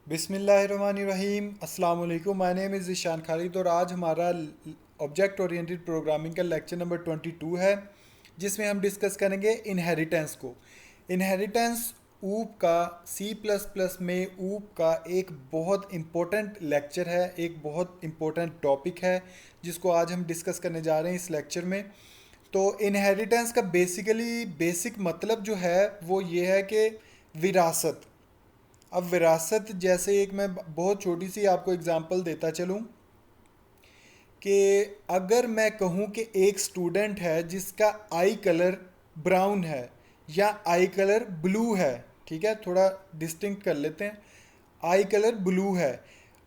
बिस्मिल्लाहिर्रहमानिर्रहीम अस्सलाम वालेकुम। My name is Ishan Khalid और आज हमारा ऑब्जेक्ट ओरिएंटेड प्रोग्रामिंग का लेक्चर नंबर 22 है, जिसमें हम डिस्कस करेंगे इनहेरिटेंस को। इनहेरिटेंस ऊप का सी प्लस प्लस में ऊप का एक बहुत इम्पोर्टेंट लेक्चर है, एक बहुत इम्पोर्टेंट टॉपिक है जिसको आज हम डिस्कस करने जा रहे हैं इस लेक्चर में। तो इनहेरिटेंस का बेसिक मतलब जो है वो ये है कि विरासत। अब विरासत जैसे एक मैं बहुत छोटी सी आपको एग्जांपल देता चलूं कि अगर मैं कहूं कि एक स्टूडेंट है जिसका आई कलर ब्राउन है या आई कलर ब्लू है, ठीक है, थोड़ा डिस्टिंक्ट कर लेते हैं, आई कलर ब्लू है,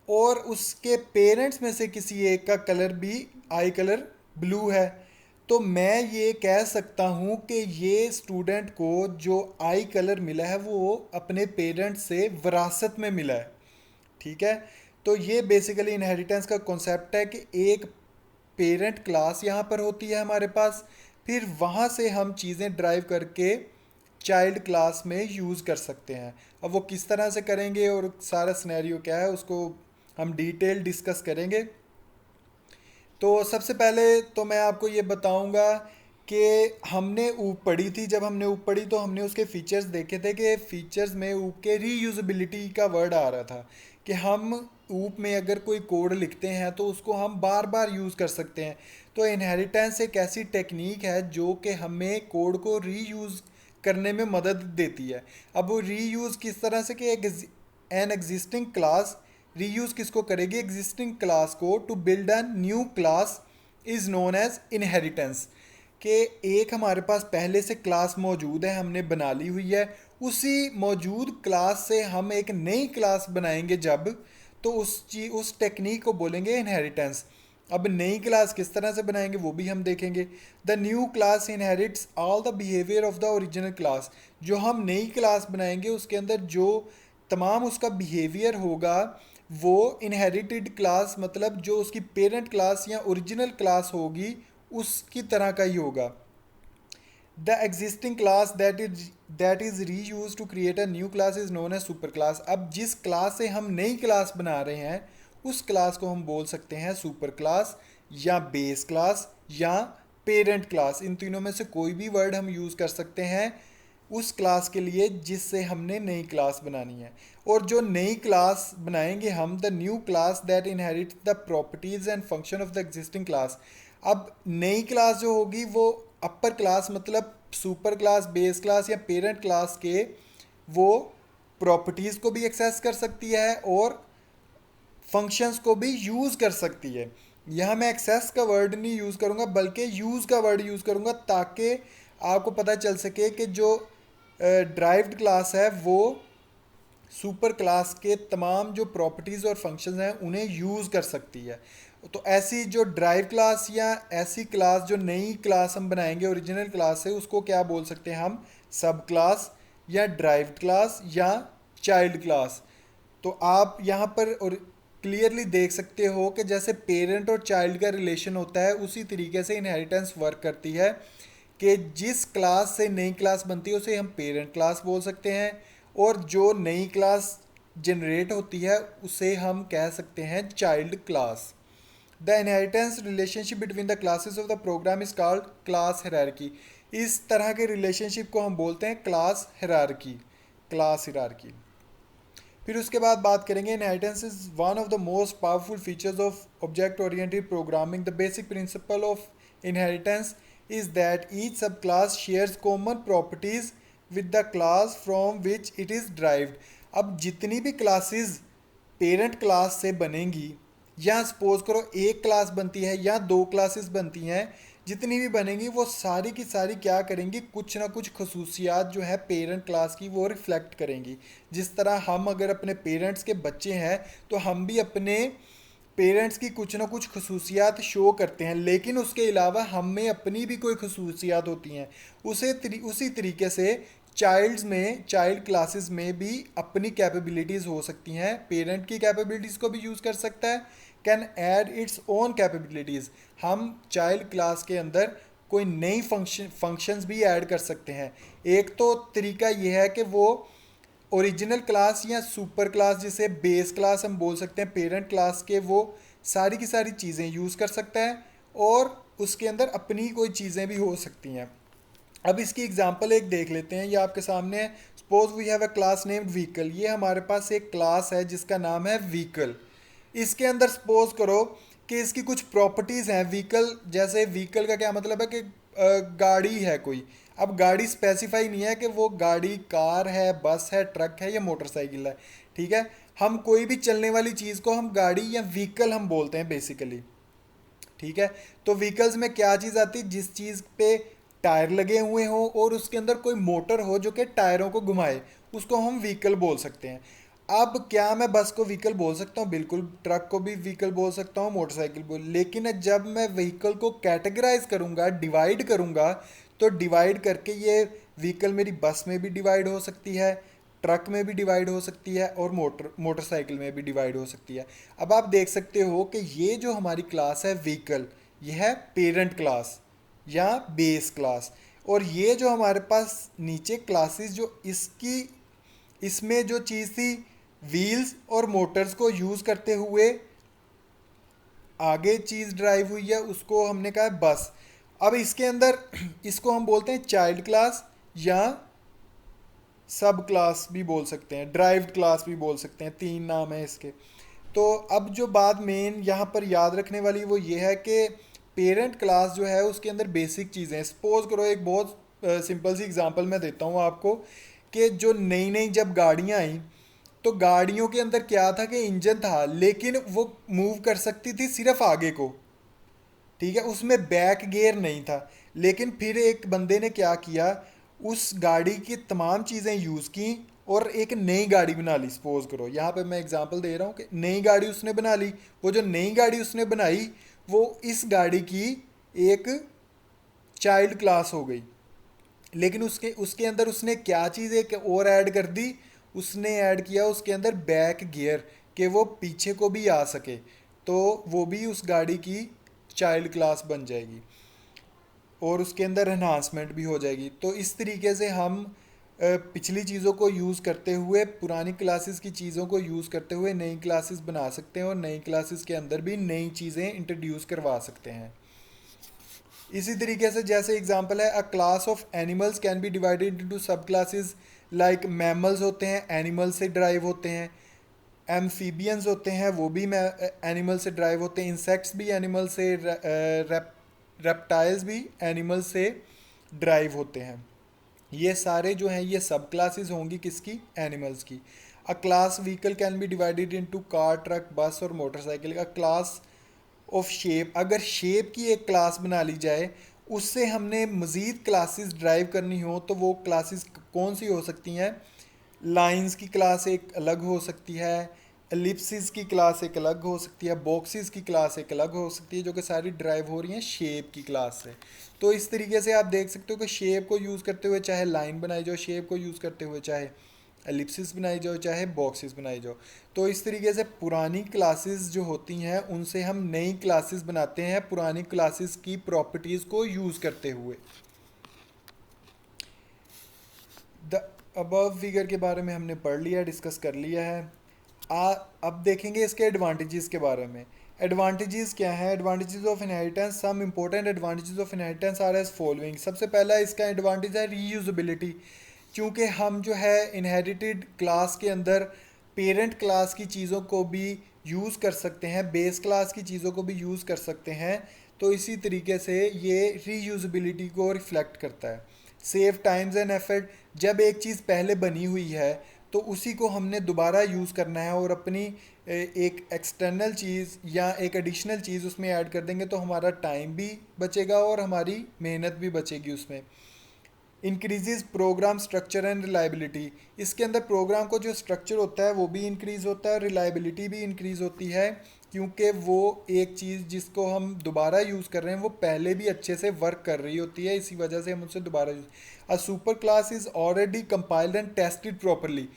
और उसके पेरेंट्स में से किसी एक का कलर भी आई कलर ब्लू है, तो मैं ये कह सकता हूँ कि ये स्टूडेंट को जो आई कलर मिला है वो अपने पेरेंट्स से विरासत में मिला है। ठीक है। तो ये बेसिकली इनहेरिटेंस का कॉन्सेप्ट है कि एक पेरेंट क्लास यहाँ पर होती है हमारे पास, फिर वहाँ से हम चीज़ें ड्राइव करके चाइल्ड क्लास में यूज़ कर सकते हैं। अब वो किस तरह से करेंगे और सारा सिनेरियो क्या है उसको हम डिटेल डिस्कस करेंगे। तो सबसे पहले तो मैं आपको ये बताऊंगा कि हमने ऊप पढ़ी थी, जब हमने ऊप पढ़ी तो हमने उसके फीचर्स देखे थे कि फीचर्स में ऊप के रीयूजेबिलिटी का वर्ड आ रहा था कि हम ऊप में अगर कोई कोड लिखते हैं तो उसको हम बार बार यूज़ कर सकते हैं। तो इनहेरिटेंस एक ऐसी टेक्निक है जो कि हमें कोड को रीयूज़ करने में मदद देती है। अब वो रीयूज़ किस तरह से कि एन एग्जिस्टिंग क्लास रीयूज़ किसको करेगी, एग्जिस्टिंग क्लास को, to build a new class is known as inheritance. कि एक हमारे पास पहले से क्लास मौजूद है, हमने बना ली हुई है, उसी मौजूद क्लास से हम एक नई क्लास बनाएंगे जब, तो उस टेक्निक को बोलेंगे इनहेरिटेंस। अब नई क्लास किस तरह से बनाएंगे वो भी हम देखेंगे। The new class inherits all the behaviour of the original class. जो हम नई क्लास बनाएंगे उसके अंदर जो तमाम उसका बिहेवियर होगा वो इनहेरिटेड क्लास मतलब जो उसकी पेरेंट क्लास या ओरिजिनल क्लास होगी उसकी तरह का ही होगा। The existing class that is reuse to create a new class is known as super class. अब जिस क्लास से हम नई क्लास बना रहे हैं उस क्लास को हम बोल सकते हैं सुपर क्लास या बेस क्लास या पेरेंट क्लास। इन तीनों में से कोई भी वर्ड हम यूज़ कर सकते हैं उस क्लास के लिए जिससे हमने नई क्लास बनानी है। और जो नई क्लास बनाएंगे हम, the new class that inherit the properties and function of the existing class. अब नई क्लास जो होगी वो अपर क्लास मतलब सुपर क्लास, बेस क्लास या पेरेंट क्लास के वो प्रॉपर्टीज़ को भी एक्सेस कर सकती है और फंक्शंस को भी यूज़ कर सकती है। यहाँ मैं एक्सेस का वर्ड नहीं यूज़ करूँगा बल्कि यूज़ का वर्ड यूज़ करूँगा ताकि आपको पता चल सके कि जो ड्राइव्ड क्लास है वो सुपर क्लास के तमाम जो प्रॉपर्टीज़ और फंक्शंस हैं उन्हें यूज़ कर सकती है। तो ऐसी जो ड्राइव क्लास या ऐसी क्लास जो नई क्लास हम बनाएंगे ओरिजिनल क्लास से उसको क्या बोल सकते हैं हम, सब क्लास या ड्राइव्ड क्लास या चाइल्ड क्लास। तो आप यहाँ पर और क्लियरली देख सकते हो कि जैसे पेरेंट और चाइल्ड का रिलेशन होता है उसी तरीके से इनहेरिटेंस वर्क करती है कि जिस क्लास से नई क्लास बनती है उसे हम पेरेंट क्लास बोल सकते हैं और जो नई क्लास जनरेट होती है उसे हम कह सकते हैं child class. The inheritance relationship between the classes of the program is called class hierarchy. इस तरह के रिलेशनशिप को हम बोलते हैं क्लास हायरार्की। फिर उसके बाद बात करेंगे inheritance is one of the most powerful features of object oriented programming. The basic principle of inheritance is that each subclass shares common properties with the class from which it is derived। अब जितनी भी classes parent class से बनेंगी या suppose करो एक class बनती है या दो क्लासेस बनती हैं, जितनी भी बनेंगी वो सारी की सारी क्या करेंगी, कुछ ना कुछ खसूसियात जो है पेरेंट क्लास की वो रिफ्लेक्ट करेंगी। जिस तरह हम अगर अपने पेरेंट्स के बच्चे हैं तो हम भी अपने पेरेंट्स की कुछ ना कुछ खसूसियात शो करते हैं, लेकिन उसके अलावा हम में अपनी भी कोई खसूसियात होती हैं। उसी तरीके से चाइल्ड क्लासेस में भी अपनी कैपेबिलिटीज़ हो सकती हैं। पेरेंट की कैपेबिलिटीज़ को भी यूज़ कर सकता है, can add its own capabilities. हम चाइल्ड क्लास के अंदर कोई नई फंक्शंस भी ऐड कर सकते हैं। एक तो तरीका यह है कि वो ओरिजिनल क्लास या सुपर क्लास, जिसे बेस क्लास हम बोल सकते हैं पेरेंट क्लास के, वो सारी की सारी चीज़ें यूज़ कर सकता है और उसके अंदर अपनी कोई चीज़ें भी हो सकती हैं। अब इसकी एग्जांपल एक देख लेते हैं, ये आपके सामने है। Suppose we have a class named vehicle. ये हमारे पास एक क्लास है जिसका नाम है व्हीकल। इसके अंदर सपोज करो कि इसकी कुछ प्रॉपर्टीज़ हैं व्हीकल, जैसे व्हीकल का क्या मतलब है कि गाड़ी है कोई। अब गाड़ी स्पेसिफाई नहीं है कि वो गाड़ी कार है, बस है, ट्रक है या मोटरसाइकिल है। ठीक है, हम कोई भी चलने वाली चीज़ को हम गाड़ी या व्हीकल हम बोलते हैं बेसिकली। ठीक है, तो व्हीकल्स में क्या चीज़ आती है, जिस चीज़ पे टायर लगे हुए हो और उसके अंदर कोई मोटर हो जो कि टायरों को घुमाए, उसको हम व्हीकल बोल सकते हैं। अब क्या मैं बस को व्हीकल बोल सकता हूँ? बिल्कुल, ट्रक को भी व्हीकल बोल सकता हूँ, मोटरसाइकिल बोल। लेकिन जब मैं व्हीकल को कैटेगराइज करूँगा, डिवाइड करूँगा, तो डिवाइड करके ये व्हीकल मेरी बस में भी डिवाइड हो सकती है, ट्रक में भी डिवाइड हो सकती है और मोटरसाइकिल में भी डिवाइड हो सकती है। अब आप देख सकते हो कि ये जो हमारी क्लास है व्हीकल, ये है पेरेंट क्लास या बेस क्लास। और ये जो हमारे पास नीचे क्लासेस जो इसकी, इसमें जो चीज़ थी व्हील्स और मोटर्स को यूज़ करते हुए आगे चीज़ ड्राइव हुई है, उसको हमने कहा है बस। अब इसके अंदर इसको हम बोलते हैं चाइल्ड क्लास या सब क्लास भी बोल सकते हैं, ड्राइव्ड क्लास भी बोल सकते हैं, तीन नाम है इसके। तो अब जो बात मेन यहाँ पर याद रखने वाली वो ये है कि पेरेंट क्लास जो है उसके अंदर बेसिक चीज़ें, सपोज करो एक बहुत सिंपल सी एग्जांपल मैं देता हूँ आपको, कि जो नई नई जब गाड़ियाँ आई तो गाड़ियों के अंदर क्या था कि इंजन था, लेकिन वो मूव कर सकती थी सिर्फ आगे को। ठीक है, उसमें बैक गियर नहीं था। लेकिन फिर एक बंदे ने क्या किया, उस गाड़ी की तमाम चीज़ें यूज़ की और एक नई गाड़ी बना ली। सपोज करो, यहाँ पे मैं एग्जांपल दे रहा हूँ कि नई गाड़ी उसने बना ली। वो जो नई गाड़ी उसने बनाई वो इस गाड़ी की एक चाइल्ड क्लास हो गई। लेकिन उसके उसके अंदर उसने क्या चीज़ एक और ऐड कर दी, उसने ऐड किया उसके अंदर बैक गियर, कि वो पीछे को भी आ सके, तो वो भी उस गाड़ी की चाइल्ड क्लास बन जाएगी और उसके अंदर एनहांसमेंट भी हो जाएगी। तो इस तरीके से हम पिछली चीज़ों को यूज़ करते हुए, पुरानी क्लासेस की चीज़ों को यूज़ करते हुए नई क्लासेस बना सकते हैं और नई क्लासेस के अंदर भी नई चीज़ें इंट्रोड्यूस करवा सकते हैं। इसी तरीके से जैसे एग्जांपल है, अ class of animals can be divided into सब क्लासेस। लाइक मैमल्स होते हैं, एनिमल से ड्राइव होते हैं। एम्फीबियंस होते हैं, वो भी एनिमल से ड्राइव होते हैं। इंसेक्ट्स भी एनिमल से, रेप्टाइल्स भी एनिमल से ड्राइव होते हैं। ये सारे जो हैं ये सब क्लासेस होंगी किसकी? एनिमल्स की। अ class vehicle can be divided into car, truck, बस और motorcycle. A class of shape, अगर शेप की एक क्लास बना ली जाए, उससे हमने मज़ीद क्लासेस ड्राइव करनी हो तो वो क्लासेस कौन सी हो सकती हैं? लाइंस की क्लास एक अलग हो सकती है, एलिप्सिस की क्लास एक अलग हो सकती है, बॉक्सेस की क्लास एक अलग हो सकती है, जो कि सारी ड्राइव हो रही हैं शेप की क्लास से। तो इस तरीके से आप देख सकते हो कि शेप को यूज़ करते हुए चाहे लाइन बनाई जाओ, शेप को यूज़ करते हुए चाहे एलिप्सिस बनाई जाओ, चाहे बॉक्सेस बनाई जाओ। तो इस तरीके से पुरानी क्लासेस जो होती हैं उनसे हम नई क्लासेस बनाते हैं पुरानी क्लासेस की प्रॉपर्टीज़ को यूज़ करते हुए। द अबव फिगर के बारे में हमने पढ़ लिया, डिस्कस कर लिया है। अब देखेंगे इसके एडवांटेजेस के बारे में। एडवांटेजेस क्या है? Advantages of inheritance, some important advantages of inheritance are as following. सबसे पहला इसका एडवांटेज है रीयूजेबिलिटी। क्योंकि हम जो है इनहेरिटेड क्लास के अंदर पेरेंट क्लास की चीज़ों को भी यूज़ कर सकते हैं, बेस क्लास की चीज़ों को भी यूज़ कर सकते हैं। तो इसी तरीके से ये रीयूजेबिलिटी को रिफ्लेक्ट करता है। सेव टाइम्स एंड एफर्ट, जब एक चीज़ पहले बनी हुई है तो उसी को हमने दोबारा यूज़ करना है और अपनी एक एक्सटर्नल चीज़ या एक एडिशनल चीज़ उसमें ऐड कर देंगे तो हमारा टाइम भी बचेगा और हमारी मेहनत भी बचेगी उसमें। Increases program structure and reliability, इसके अंदर प्रोग्राम को जो स्ट्रक्चर होता है वो भी इंक्रीज़ होता है और रिलायबिलिटी भी इंक्रीज़ होती है, क्योंकि वो एक चीज़ जिसको हम दोबारा यूज़ कर रहे हैं वो पहले भी अच्छे से वर्क कर रही होती है, इसी वजह से हम उसे दोबारा use. A super class is already compiled and tested properly,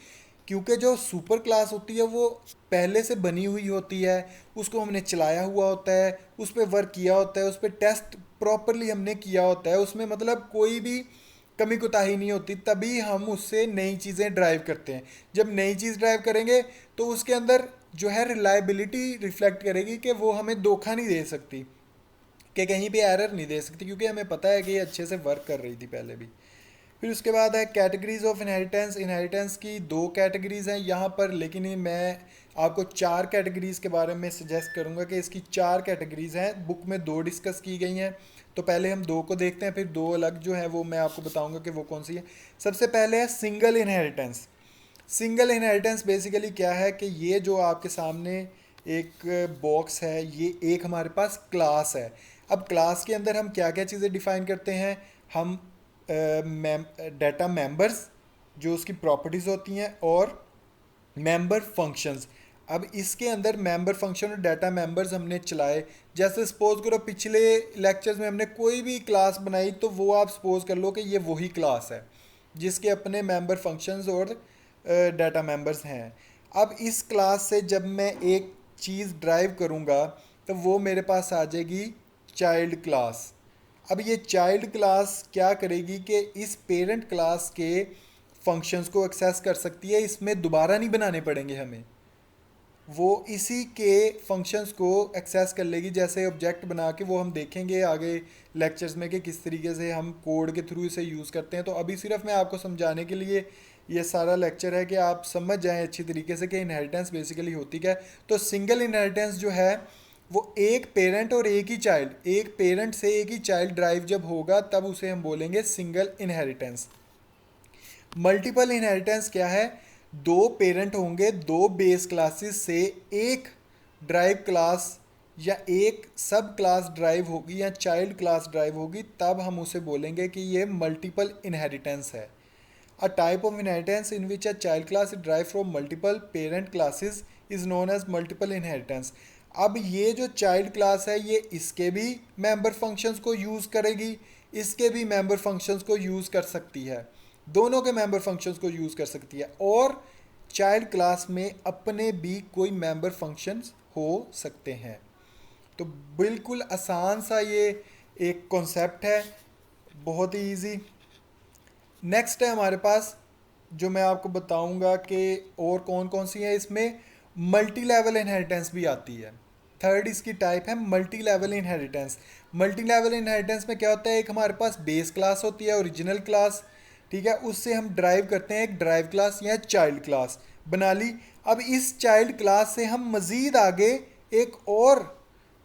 क्योंकि जो सुपर क्लास होती है वो पहले से बनी हुई होती है, उसको हमने चलाया हुआ होता है, उस पर वर्क किया होता है, उस पर टेस्ट प्रॉपरली हमने किया होता है, उसमें मतलब कोई भी कमी कोताही नहीं होती, तभी हम उससे नई चीज़ें ड्राइव करते हैं। जब नई चीज़ ड्राइव करेंगे तो उसके अंदर जो है रिलायबिलिटी रिफ्लेक्ट करेगी कि वो हमें धोखा नहीं दे सकती, कि कहीं पे एरर नहीं दे सकती, क्योंकि हमें पता है कि ये अच्छे से वर्क कर रही थी पहले भी। फिर उसके बाद है कैटेगरीज ऑफ इनहेरिटेंस। इनहेरिटेंस की दो कैटेगरीज हैं यहाँ पर, लेकिन मैं आपको चार कैटेगरीज के बारे में सजेस्ट करूँगा कि इसकी चार कैटेगरीज हैं। बुक में दो डिस्कस की गई हैं, तो पहले हम दो को देखते हैं, फिर दो अलग जो है वो मैं आपको बताऊँगा कि वो कौन सी है। सबसे पहले है single inheritance. Single inheritance basically क्या है कि ये जो आपके सामने एक बॉक्स है, ये एक हमारे पास क्लास है। अब क्लास के अंदर हम क्या क्या चीज़ें डिफ़ाइन करते हैं? हम डाटा मेंबर्स जो उसकी प्रॉपर्टीज़ होती हैं, और मेंबर फंक्शंस। अब इसके अंदर मेंबर फंक्शन और डाटा मेंबर्स हमने चलाए। जैसे सपोज करो पिछले लेक्चर्स में हमने कोई भी क्लास बनाई, तो वो आप सपोज कर लो कि ये वही क्लास है जिसके अपने मेंबर फंक्शंस और डाटा मेंबर्स हैं। अब इस क्लास से जब मैं एक चीज़ ड्राइव करूँगा तो वो मेरे पास आ जाएगी चाइल्ड क्लास। अब ये चाइल्ड क्लास क्या करेगी कि इस पेरेंट क्लास के फंक्शंस को एक्सेस कर सकती है, इसमें दोबारा नहीं बनाने पड़ेंगे हमें, वो इसी के फंक्शंस को एक्सेस कर लेगी। जैसे ऑब्जेक्ट बना के, वो हम देखेंगे आगे लेक्चर्स में कि किस तरीके से हम कोड के थ्रू इसे यूज़ करते हैं। तो अभी सिर्फ मैं आपको समझाने के लिए ये सारा लेक्चर है कि आप समझ जाएं अच्छी तरीके से कि इनहेरिटेंस बेसिकली होती क्या है। तो सिंगल इनहेरिटेंस जो है वो एक पेरेंट और एक ही चाइल्ड, एक पेरेंट से एक ही चाइल्ड ड्राइव जब होगा तब उसे हम बोलेंगे सिंगल इनहेरिटेंस। मल्टीपल इनहेरिटेंस क्या है? दो पेरेंट होंगे, दो बेस क्लासेस से एक ड्राइव क्लास या एक सब क्लास ड्राइव होगी या चाइल्ड क्लास ड्राइव होगी, तब हम उसे बोलेंगे कि ये मल्टीपल इनहेरिटेंस है। A type of inheritance in which a child class is derive from multiple parent classes is known as multiple inheritance. अब ये जो चाइल्ड क्लास है ये इसके भी मेंबर फंक्शंस को यूज़ करेगी, इसके भी मेंबर फंक्शंस को यूज़ कर सकती है, दोनों के मेंबर फंक्शंस को यूज़ कर सकती है, और चाइल्ड क्लास में अपने भी कोई मेंबर फंक्शंस हो सकते हैं। तो बिल्कुल आसान सा ये एक कॉन्सेप्ट है, बहुत ही इजी। नेक्स्ट है हमारे पास जो मैं आपको बताऊंगा कि और कौन कौन सी है, इसमें मल्टी लेवल इनहेरिटेंस भी आती है। थर्ड इसकी टाइप है multi level inheritance. Multi level inheritance में क्या होता है, एक हमारे पास बेस क्लास होती है, ओरिजिनल क्लास, ठीक है, उससे हम ड्राइव करते हैं एक ड्राइव क्लास या चाइल्ड क्लास बना ली। अब इस चाइल्ड क्लास से हम मज़ीद आगे एक और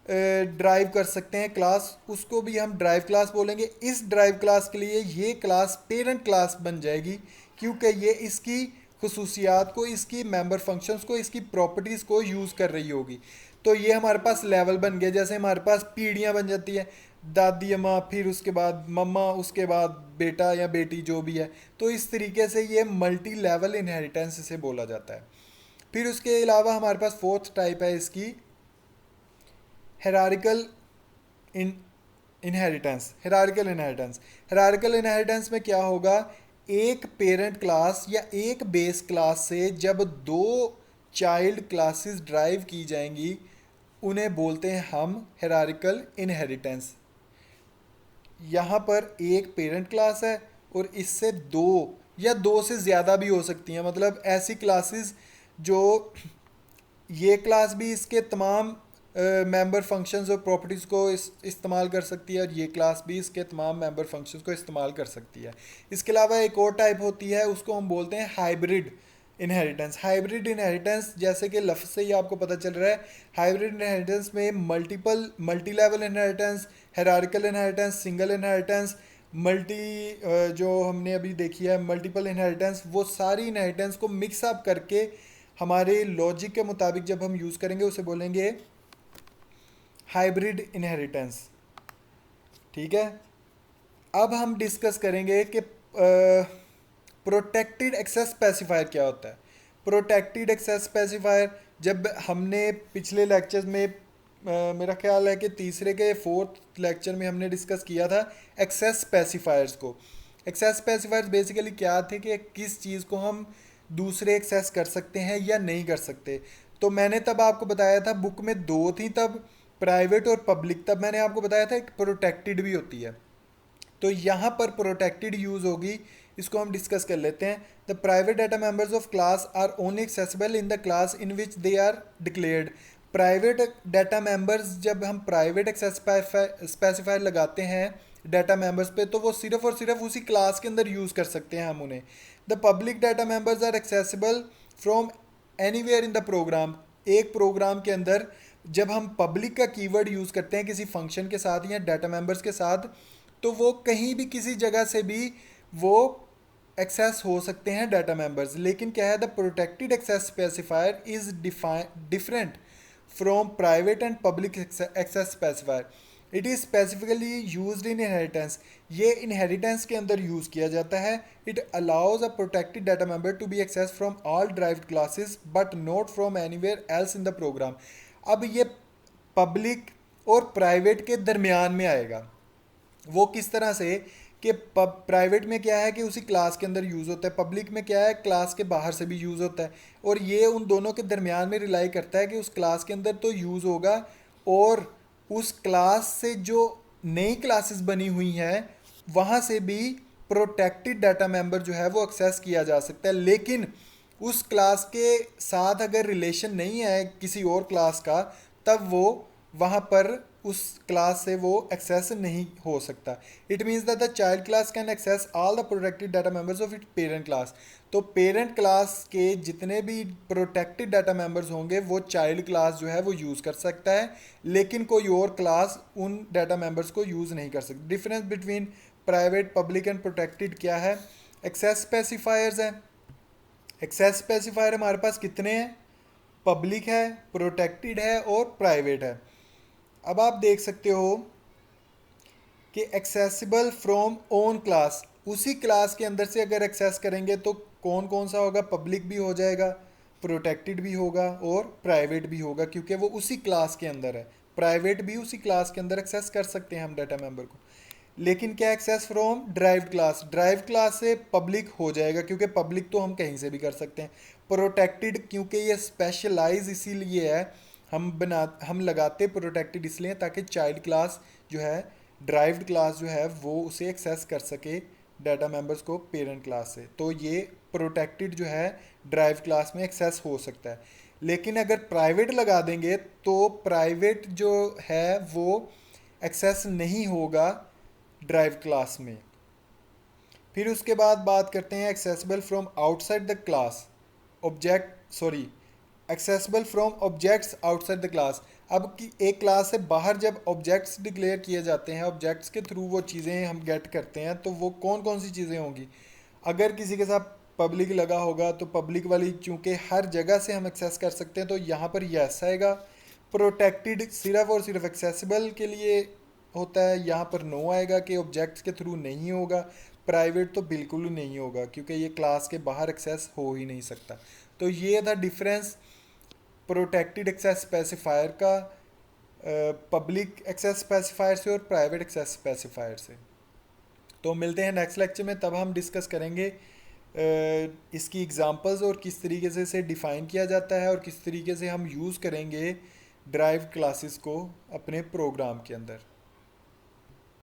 ड्राइव कर सकते हैं क्लास, उसको भी हम ड्राइव क्लास बोलेंगे। इस ड्राइव क्लास के लिए ये क्लास पेरेंट क्लास बन जाएगी, क्योंकि ये इसकी खसूसियात को, इसकी मेंबर फंक्शंस को, इसकी प्रॉपर्टीज़ को यूज़ कर रही होगी। तो ये हमारे पास लेवल बन गया। जैसे हमारे पास पीढ़ियाँ बन जाती हैं, दादी अम्मा, फिर उसके बाद मम्मा, उसके बाद बेटा या बेटी जो भी है। तो इस तरीके से ये मल्टी लेवल इनहेरिटेंस इसे बोला जाता है। फिर उसके अलावा हमारे पास फोर्थ टाइप है इसकी हेरारिकल इन inheritance. Hierarchical inheritance, hierarchical inheritance में क्या होगा, एक पेरेंट क्लास या एक बेस क्लास से जब दो चाइल्ड क्लासेस ड्राइव की जाएंगी, उन्हें बोलते हैं हम हेरारिकल इनहेरिटेंस। यहाँ पर एक पेरेंट क्लास है और इससे दो या दो से ज़्यादा भी हो सकती हैं, मतलब ऐसी क्लासेस जो ये क्लास भी इसके तमाम मेंबर फंक्शंस और प्रॉपर्टीज़ को इस्तेमाल कर सकती है, और ये क्लास भी इसके तमाम मेंबर फंक्शंस को इस्तेमाल कर सकती है। इसके अलावा एक और टाइप होती है, उसको हम बोलते हैं हाइब्रिड इनहेरिटेंस। हाइब्रिड इनहेरिटेंस जैसे कि लफ्ज़ से ही आपको पता चल रहा है, हाइब्रिड इनहेरिटेंस में multi level inheritance, hierarchical inheritance, single inheritance, जो हमने अभी देखी है मल्टीपल इनहेरिटेंस, वो सारी इनहेरिटेंस को मिक्सअप करके हमारे लॉजिक के मुताबिक जब हम यूज़ करेंगे उसे बोलेंगे हाइब्रिड इनहेरिटेंस। ठीक है, अब हम डिस्कस करेंगे कि प्रोटेक्टेड एक्सेस स्पेसिफायर क्या होता है। प्रोटेक्टेड एक्सेस स्पेसिफायर जब हमने पिछले लेक्चर्स में मेरा ख्याल है कि तीसरे के फोर्थ लेक्चर में हमने डिस्कस किया था एक्सेस स्पेसिफायर्स को। एक्सेस स्पेसिफायर्स बेसिकली क्या थे कि किस चीज़ को हम दूसरे एक्सेस कर सकते हैं या नहीं कर सकते। तो मैंने तब आपको बताया था, बुक में दो थी तब, प्राइवेट और पब्लिक। तब मैंने आपको बताया था एक प्रोटेक्टेड भी होती है। तो यहाँ पर प्रोटेक्टेड यूज़ होगी, इसको हम डिस्कस कर लेते हैं। The private data members of class are only accessible in the class in which they are declared. Private data members, जब हम प्राइवेट एक्सेस स्पेसिफायर लगाते हैं डाटा मेंबर्स पे, तो वो सिर्फ और सिर्फ उसी क्लास के अंदर यूज़ कर सकते हैं हम उन्हें। The public data members are accessible from anywhere in the program. एक प्रोग्राम के अंदर जब हम पब्लिक का कीवर्ड यूज़ करते हैं किसी फंक्शन के साथ या डाटा मेंबर्स के साथ, तो वो कहीं भी किसी जगह से भी वो एक्सेस हो सकते हैं डाटा मेंबर्स। लेकिन क्या है, the protected access specifier is different from private and public access specifier. It is specifically used in inheritance. ये इनहेरिटेंस के अंदर यूज़ किया जाता है। It allows a protected data member to be access from all derived classes but not from anywhere else in the program. अब ये public और private के दरमियान में आएगा। वो किस तरह से कि प्राइवेट में क्या है कि उसी क्लास के अंदर यूज़ होता है, पब्लिक में क्या है क्लास के बाहर से भी यूज़ होता है, और ये उन दोनों के दरमियान में रिलाई करता है कि उस क्लास के अंदर तो यूज़ होगा और उस क्लास से जो नई क्लासेस बनी हुई हैं वहाँ से भी प्रोटेक्टेड डाटा मेंबर जो है वो एक्सेस किया जा सकता है। लेकिन उस क्लास के साथ अगर रिलेशन नहीं है किसी और क्लास का, तब वो वहाँ पर उस क्लास से वो एक्सेस नहीं हो सकता। It means that the child class can access all the protected data members of it parent class. तो पेरेंट क्लास के जितने भी प्रोटेक्टेड डाटा मेंबर्स होंगे वो चाइल्ड क्लास जो है वो यूज़ कर सकता है, लेकिन कोई और क्लास उन डाटा मेंबर्स को यूज़ नहीं कर सकती। Difference between private, public and protected क्या है? एक्सेस स्पेसिफायर्स हैं। एक्सेस स्पेसिफायर हमारे पास कितने हैं? पब्लिक है, प्रोटेक्टेड है और प्राइवेट है। अब आप देख सकते हो कि एक्सेसिबल फ्रॉम ओन क्लास, उसी क्लास के अंदर से अगर एक्सेस करेंगे तो कौन कौन सा होगा? पब्लिक भी हो जाएगा, प्रोटेक्टेड भी होगा और प्राइवेट भी होगा, क्योंकि वो उसी क्लास के अंदर है। प्राइवेट भी उसी क्लास के अंदर एक्सेस कर सकते हैं हम डाटा मेंबर को। लेकिन क्या access from derived class? Derived class से पब्लिक हो जाएगा, क्योंकि पब्लिक तो हम कहीं से भी कर सकते हैं। प्रोटेक्टेड क्योंकि ये स्पेशलाइज इसीलिए है, हम लगाते प्रोटेक्टेड इसलिए ताकि चाइल्ड क्लास जो है, ड्राइव्ड क्लास जो है वो उसे एक्सेस कर सके डाटा मेंबर्स को पेरेंट क्लास से। तो ये प्रोटेक्टेड जो है ड्राइव क्लास में एक्सेस हो सकता है। लेकिन अगर प्राइवेट लगा देंगे तो प्राइवेट जो है वो एक्सेस नहीं होगा ड्राइव क्लास में। फिर उसके बाद बात करते हैं accessible from outside the class accessible from objects outside the class. अब कि एक क्लास से बाहर जब ऑब्जेक्ट्स डिक्लेयर किए जाते हैं, ऑब्जेक्ट्स के थ्रू वो चीज़ें हम गेट करते हैं, तो वो कौन कौन सी चीज़ें होंगी? अगर किसी के साथ पब्लिक लगा होगा तो पब्लिक वाली चूँकि हर जगह से हम एक्सेस कर सकते हैं तो यहाँ पर यस आएगा। प्रोटेक्टेड सिर्फ और सिर्फ एक्सेसिबल के लिए होता है, यहाँ पर नो आएगा कि ऑब्जेक्ट्स के थ्रू नहीं होगा। प्राइवेट तो बिल्कुल ही नहीं होगा क्योंकि ये क्लास के बाहर एक्सेस हो ही नहीं सकता। तो ये था डिफरेंस प्रोटेक्टेड एक्सेस स्पेसिफायर का पब्लिक एक्सेस स्पेसिफायर से और प्राइवेट एक्सेस स्पेसिफायर से। तो मिलते हैं नेक्स्ट लेक्चर में, तब हम डिस्कस करेंगे इसकी एग्जांपल्स और किस तरीके से इसे डिफ़ाइन किया जाता है और किस तरीके से हम यूज़ करेंगे ड्राइव क्लासेस को अपने प्रोग्राम के अंदर।